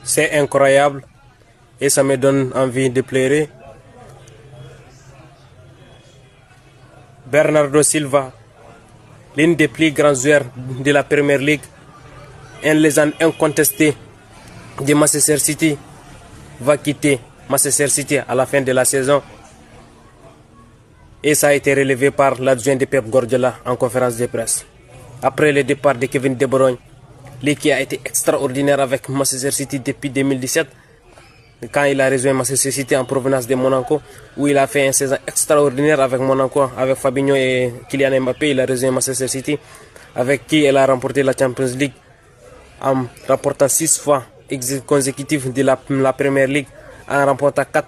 C'est incroyable et ça me donne envie de pleurer. Bernardo Silva, l'un des plus grands joueurs de la Premier League, une légende incontestée de Manchester City, va quitter Manchester City à la fin de la saison. Et ça a été relevé par l'adjoint de Pep Guardiola en conférence de presse. Après le départ de Kevin De Bruyne, l'équipe a été extraordinaire avec Manchester City depuis 2017, quand il a rejoint Manchester City en provenance de Monaco, où il a fait une saison extraordinaire avec Monaco, avec Fabinho et Kylian Mbappé. Il a rejoint Manchester City, avec qui il a remporté la Champions League en remportant 6 fois consécutives de la Premier League, en remportant 4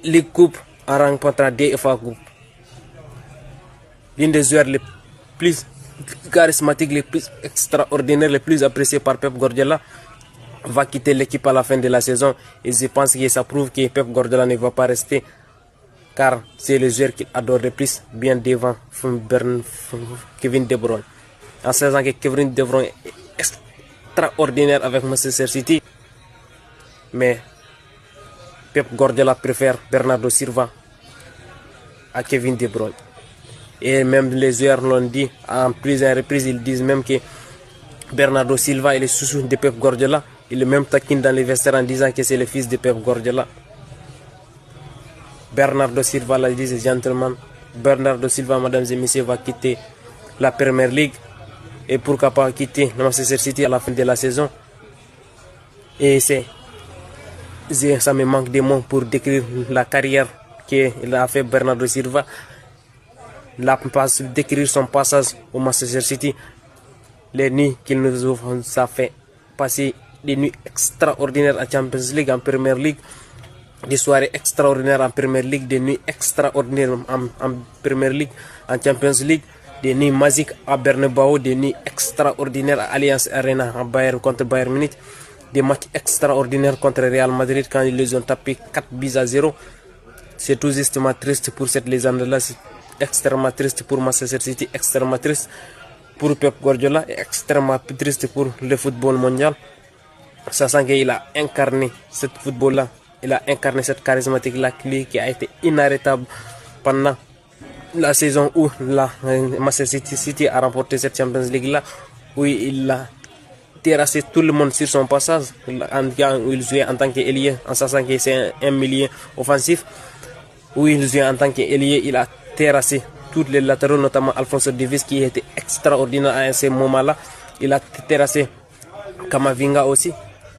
League Cup, en remportant 2 FA Cup. L'un des joueurs les plus charismatiques, les plus extraordinaires, les plus appréciés par Pep Guardiola, va quitter l'équipe à la fin de la saison. Et je pense que ça prouve que Pep Guardiola ne va pas rester, car c'est le joueur qu'il adore le plus, bien devant Kevin De Bruyne. En sachant que Kevin De Bruyne est extraordinaire avec Manchester City, mais Pep Guardiola préfère Bernardo Silva à Kevin De Bruyne. Et même les joueurs l'ont dit en plusieurs reprises, ils disent même que Bernardo Silva est le chouchou de Pep Guardiola. Il est même taquine dans les vestiaires en disant que c'est le fils de Pep Guardiola. Bernardo Silva, ladies and gentlemen, Bernardo Silva, mesdames et messieurs, va quitter la Premier League et pourquoi pas quitter Manchester City à la fin de la saison. Et ça me manque de mots pour décrire la carrière qu'il a fait Bernardo Silva, décrire son passage au Manchester City, les nuits qu'il nous a fait passer, des nuits extraordinaires en Champions League, en Premier League, des soirées extraordinaires en Premier League, des nuits extraordinaires en Premier League, en Champions League, des nuits magiques à Bernabeu, des nuits extraordinaires à Allianz Arena contre Bayern Munich, des matchs extraordinaires contre Real Madrid quand ils les ont tapé 4-0. C'est tout justement triste pour cette légende-là, c'est extrêmement triste pour Manchester City, extrêmement triste pour Pep Guardiola et extrêmement triste pour le football mondial. Sachant qu'il a incarné ce football-là, il a incarné cette charismatique-là qui a été inarrêtable pendant la saison où Manchester City a remporté cette Champions League-là, où il a terrassé tout le monde sur son passage, où il jouait en tant qu'ailier, en sachant que c'est un milieu offensif, où il jouait en tant qu'ailier, il a terrassé tous les latéraux, notamment Alphonso Davies qui était extraordinaire à ce moment-là. Il a terrassé Kamavinga aussi.